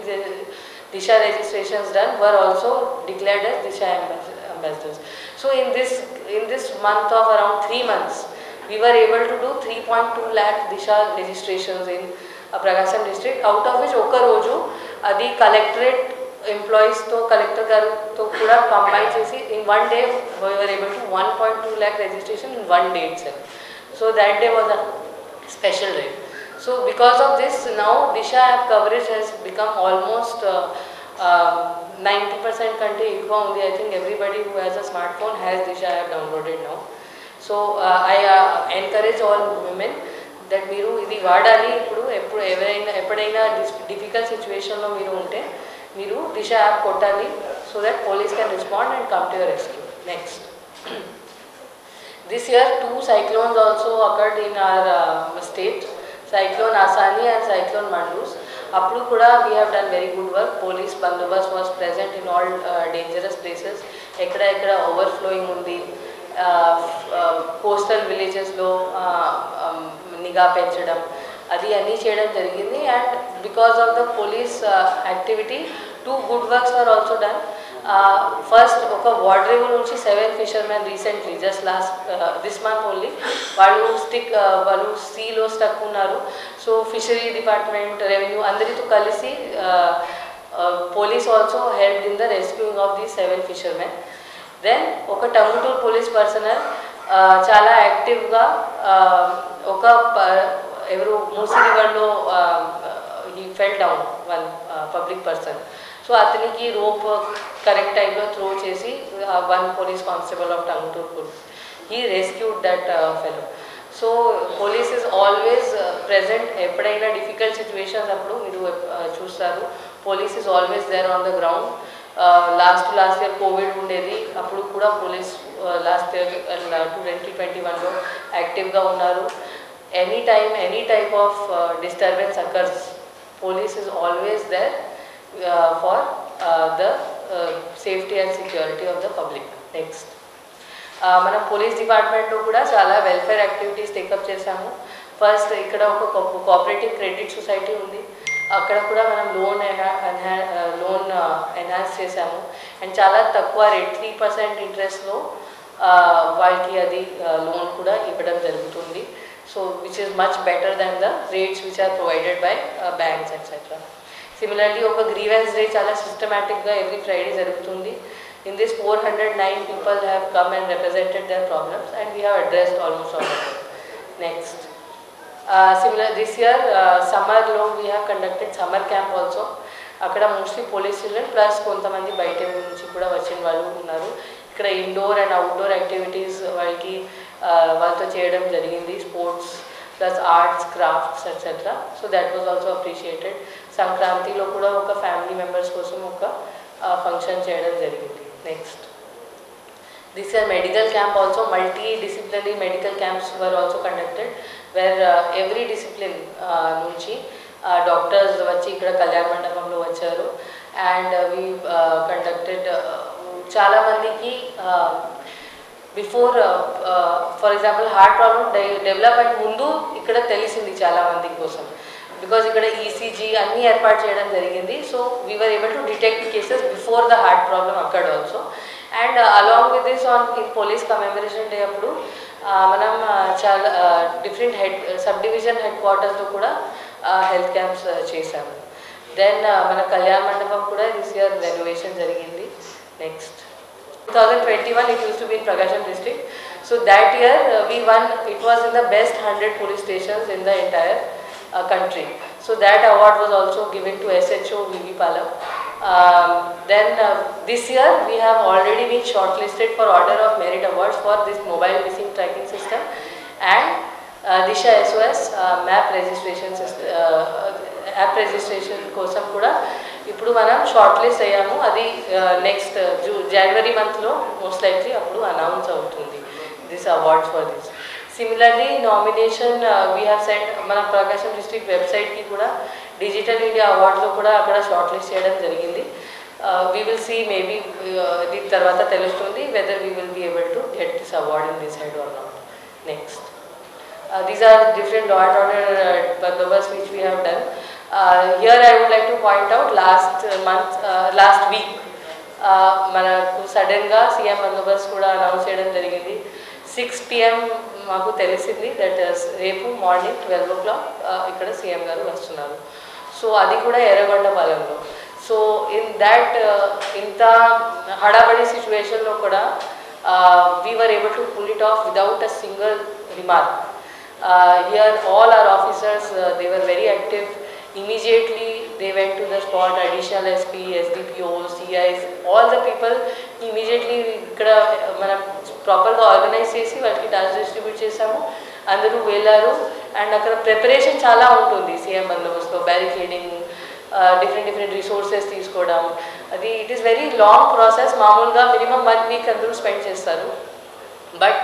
Disha registrations done were also declared as Disha ambassadors. So in this month of around 3 months we were able to do 3.2 lakh Disha registrations in Prakasam district, out of which oka roju adi collectorate employees to collector garu to kuda combine chesi in one day we were able to 1.2 lakh registration in one day itself. So that day was a special day. So because of this now Disha app coverage has become almost 90% kante ఎక్కువ ఉంది. I think everybody who has a smartphone has Disha app downloaded now. So I encourage all women that మీరు ఇది వాడాలి. ఇప్పుడు ఎప్పుడైనా difficult సిచ్యువేషన్లో మీరు ఉంటే మీరు దిశ యాప్ కొట్టాలి so that police can respond and come to your rescue. Next, this year 2 cyclones also occurred in our state, cyclone Asani and cyclone Mandus. అప్పుడు కూడా we have done very good work. Police bandobast was present in all dangerous places. ఎక్కడ overflowing ఉంది, coastal విలేజెస్లో నిఘా పెంచడం అది అన్నీ చేయడం జరిగింది. And because of the police activity 2 good works were also done. First ఒక వాడ్రేవ్ నుంచి 7 fishermen recently just this month only వాళ్ళు సీలో స్టక్ ఉన్నారు. సో ఫిషరీ డిపార్ట్మెంట్, రెవెన్యూ అందరితో కలిసి police also help in the rescuing of the 7 fishermen. దెన్ ఒక Tanguturu police personnel చాలా యాక్టివ్గా ఒక ఎవరు మూసీ రివర్లో he fell down one public person. So అతనికి రోప్ కరెక్ట్ టైంలో త్రో చేసి 1 police constable ఆఫ్ Tanguturu police he rescued that fellow. So police is always present. ఎప్పుడైనా డిఫికల్ట్ సిచ్యువేషన్స్ అప్పుడు మీరు చూస్తారు police is always there on the ground. Last year covid ఉండేది, అప్పుడు కూడా పోలీస్ లాస్ట్ ఇయర్ 2021లో యాక్టివ్గా ఉన్నారు. Any type of disturbance occurs, police is always there for the safety and security of the public. Next, మన police డిపార్ట్మెంట్లో కూడా చాలా వెల్ఫేర్ యాక్టివిటీస్ టేకప్ చేశాము. ఫస్ట్ ఇక్కడ ఒక కోఆపరేటివ్ క్రెడిట్ సొసైటీ ఉంది, అక్కడ కూడా మనం లోన్ ఎన్హాన్స్ చేశాము. అండ్ చాలా తక్కువ రేట్ 3% ఇంట్రెస్ట్లో వాళ్ళకి అది లోన్ కూడా ఇవ్వడం జరుగుతుంది. So which is much better than the rates which are provided by banks etcetera. Similarly ఒక గ్రీవెన్స్ డే చాలా సిస్టమేటిక్గా ఎవ్రీ ఫ్రైడే జరుగుతుంది. In this 409 people have come and represented their problems and we have addressed almost all of them. Next, similar this year summer lo we have conducted summer camp also. Akkada mostly police children plus kontamandi bayate nunchi kuda vachin vallu unnaru. Ikkada indoor and outdoor activities valki valto cheyadam jarigindi, sports plus arts, crafts etc. So that was also appreciated. Sankranti lo kuda oka family members kosam oka function cheyadam jarigindi. Next, this year medical camp also, multidisciplinary medical camps were also conducted where every discipline nunchi doctors vachi ikkada kalyan mandapamlo vacharu and we conducted chala mandiki before for example heart problem development mundu ikkada telisindi chala mandi kosam because ikkada ECG anni ఏర్పాటు చేయడం జరిగింది. So we were able to detect cases before the heart problem occurred also. And along with this on in police commemoration day appudu manam chala different sub division headquarters lo kuda health camps chesamu. Then mana kalyan mandapam kuda this year renovation jarigindi. Next, 2021 it used to be in Prakasam district. So that year we won, it was in the best 100 police stations in the entire country. So that award was also given to SHO VV Palam. Then this year we have already been shortlisted for Order of Merit Awards for this mobile missing tracking system and Disha SOS map registration system, app registration kosam kuda ఇప్పుడు మనం short list అయ్యాము. అది next జనవరి మంత్లో most likely అప్పుడు announce అవుతుంది this awards for this. Similarly nomination we have send మన ప్రకాశం district వెబ్సైట్కి కూడా డిజిటల్ ఇండియా అవార్డ్స్లో కూడా అక్కడ షార్ట్ లిస్ట్ చేయడం జరిగింది. వీ విల్ సీ మేబీ దీని తర్వాత తెలుస్తుంది whether we will be able to get this award in this head or not. Next, These are the different law and order bandobasts which we have done. Here I would like to point out last week మనకు సడన్గా CM బందోబస్తు కూడా announce చేయడం జరిగింది. 6 PM మాకు తెలిసింది that రేపు morning 12 o'clock ఇక్కడ సీఎం గారు వస్తున్నారు. సో అది కూడా ఎర్రగొండపాలెంలో. సో ఇన్ దాట్ ఇంత హడాబడి సిచ్యువేషన్లో కూడా we were able to pull it off without a single remark. Here all our officers they were very active. Immediately they went to the spot, additional SP, SDPO, CIs, all the people immediately ikkada manam proper ga organize chesi valki task distribute chesamu, andaru velaru and akkada preparation chaala untundi. CM bandobastu barricading, different resources తీసుకోవడం, అది it is very long process. మామూలుగా minimum 1 week అందరూ spend చేస్తారు. But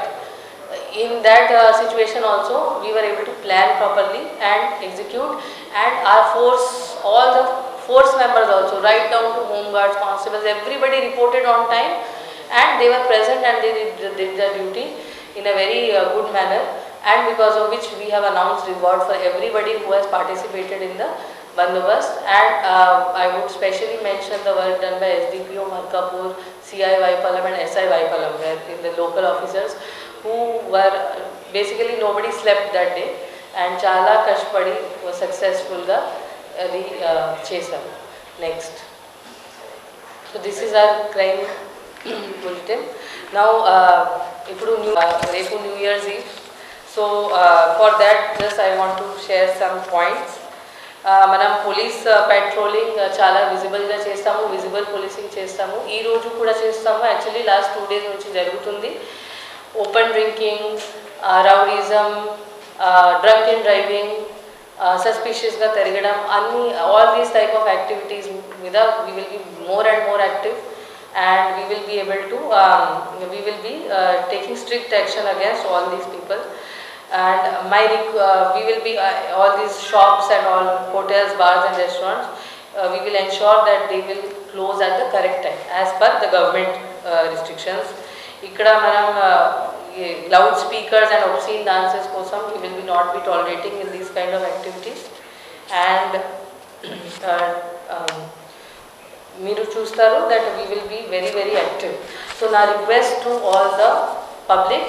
in that situation also we were able to plan properly and execute, and our force, all the force members also, right down to home guards, constables, everybody reported on time and they were present and they did their duty in a very good manner, and because of which we have announced reward for everybody who has participated in the bandobast. And I would specially mention the work done by SDPO Markapur, CI Vaipalam and SI Vaipalam, where in the local officers who were basically nobody slept that day and chala kashpadi was successful ga adi chesaru. Next, so this is our crime bulletin. Now ipudu repu New Year's Eve, so for that just I want to share some points. మనం police patrolling చాలా విజిబుల్గా చేస్తాము, visible policing చేస్తాము. ఈ రోజు కూడా చేస్తాము. Actually last 2 days నుంచి జరుగుతుంది. Open drinking, rowdyism, drunk and driving, సస్పిషియస్గా తిరగడం, అన్ని all these type of activities మీద we will be more and more active, and we will be able to taking strict action against all these people. And we will be all these shops and all hotels, bars and restaurants, we will ensure that they will close at the correct time as per the government restrictions. Ikkada manam loud speakers and obscene dances kosam we will be not be tolerating in these kind of activities. And meeru chustaru that we will be very very active. So na request to all the public,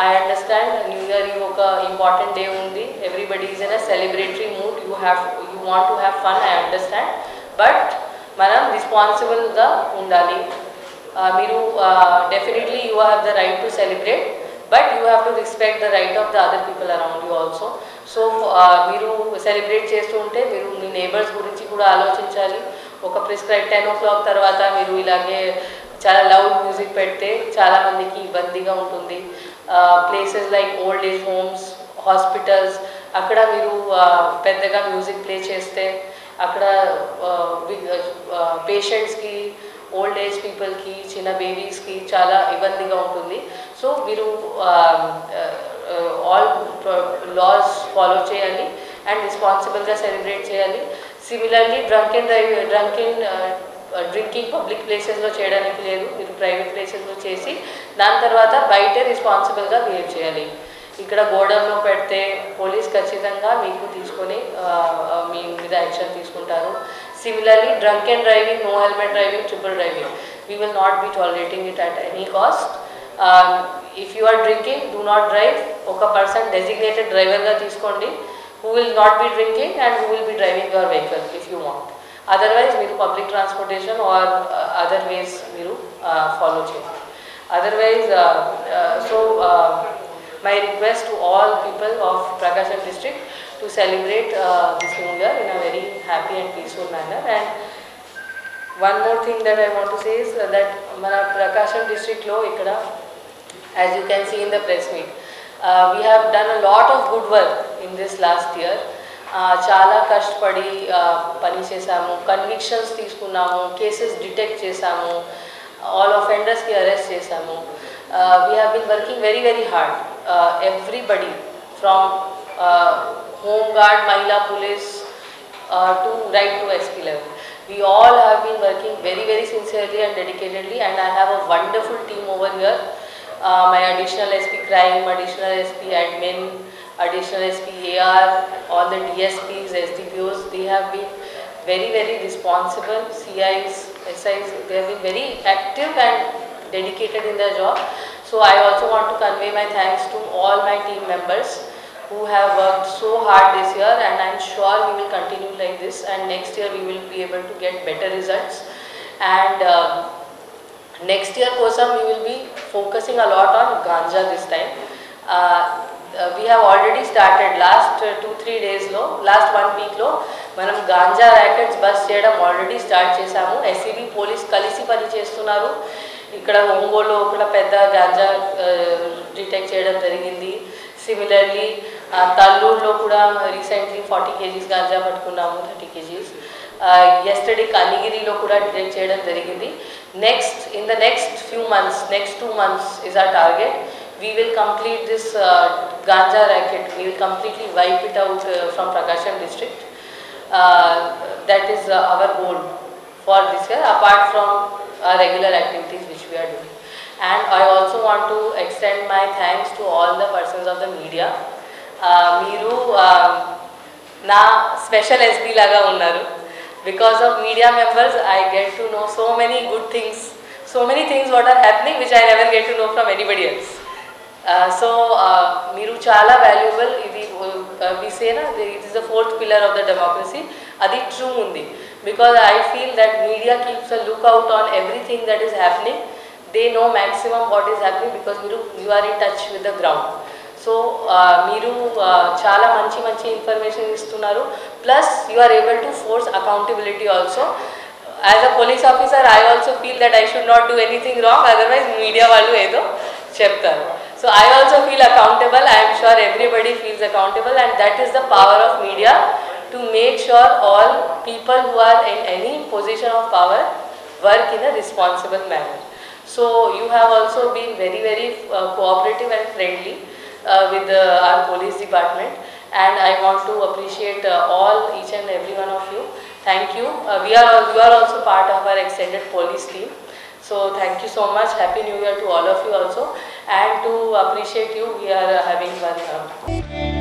I understand New Year is oka important day undi, everybody is in a celebratory mood, you want to have fun, I understand, but manam responsible ga undali. Meeru definitely you have the right to celebrate, but you have to respect the right of the other people around you also. So meeru celebrate chestu unte meeru me neighbors గురించి కూడా ఆలోచించాలి. ఒక prescribe 10 o'clock తర్వాత మీరు ఇలాగే చాలా loud music పెడితే చాలా మందికి ఇబ్బందిగా ఉంటుంది. Places like old age homes, hospitals, అక్కడ మీరు పెద్దగా మ్యూజిక్ ప్లే చేస్తే అక్కడ పేషెంట్స్కి, ఓల్డ్ ఏజ్ పీపుల్కి, చిన్న బేబీస్కి చాలా ఇబ్బందిగా ఉంటుంది. సో మీరు ఆల్ లాస్ ఫాలో చేయాలి అండ్ రెస్పాన్సిబుల్గా సెలబ్రేట్ చేయాలి. సిమిలర్లీ డ్రింకింగ్ పబ్లిక్ ప్లేసెస్లో చేయడానికి లేదు, మీరు ప్రైవేట్ ప్లేసెస్లో చేసి దాని తర్వాత బయటే రెస్పాన్సిబుల్గా బిహేవ్ చేయాలి. ఇక్కడ గోడౌన్లో పెడితే పోలీస్ ఖచ్చితంగా మీకు తీసుకొని మీ మీద యాక్షన్ తీసుకుంటారు. Similarly drunk and driving, no helmet driving, triple driving, we will not be tolerating it at any cost. If you are drinking, do not drive. ఒక పర్సన్ డెసిగ్నేటెడ్ డ్రైవర్గా తీసుకోండి who will not be drinking and who will be driving your vehicle if you want. Otherwise మీరు public transportation or other ways మీరు follow చేయండి. Otherwise my request to all people of Prakasam district to celebrate this New Year in a very happy and peaceful manner. And one more thing that I want to say is that mana Prakasam district lo ikkada, as you can see in the press meet, we have done a lot of good work in this last year. చాలా కష్టపడి పని చేసాము, convictions తీసుకున్నాము, cases detect చేసాము, all ఆఫెండర్స్కి arrest చేసాము. We have been working very very hard. Everybody from home guard, మహిళా police to right to SP level. We all have been working very very sincerely and dedicatedly, and I have a wonderful team over here. My additional SP crime, additional SP admin, additional SP, AR, all the DSPs, SDPOs, they have been very, very responsible. CIs, SIs, they have been very active and dedicated in their job. So I also want to convey my thanks to all my team members who have worked so hard this year, and I am sure we will continue like this, and next year we will be able to get better results. And next year kosam we will be focusing a lot on ganja this time. We have already started last 2-3 days lo, last 1 week lo manam ganja rackets bus cheyadam already start chesamu. SCB police kalisi pani chestunaru. Ikkada Ongolo ikkada pedda ganja detect cheyadam jarigindi. Similarly Tallur lo kuda recently 40 kgs ganja pattukunnamu, 30 kgs. Yesterday Kanigiri lo kuda detect cheyadam jarigindi. Next, in the next few months, next 2 months is our target. We will complete this ganja racket. We will completely wipe it out from Prakasam district. That is our goal for this year, apart from our regular activities which we are doing. And I also want to extend my thanks to all the persons of the media. Meeru na special SB laga unnaru. Because of media members, I get to know so many good things, so many things what are happening which I never get to know from anybody else. Meeru chala valuable. We say na, it is the fourth pillar of the democracy. Adi true undi, because I feel that media keeps a lookout on everything that is happening. They know maximum what is happening because you are in touch with the ground. So Meeru chala manchi information istunaru. Plus you are able to force accountability also. As a police officer, I also feel that I should not do anything wrong, otherwise media vallu edo cheptaru. So I also feel accountable. I am sure everybody feels accountable, and that is the power of media, to make sure all people who are in any position of power work in a responsible manner. So you have also been very, very cooperative and friendly with our police department, and I want to appreciate each and every one of you. Thank you. You are also part of our extended police team. So thank you so much. Happy New Year to all of you also. And to appreciate you, we are having one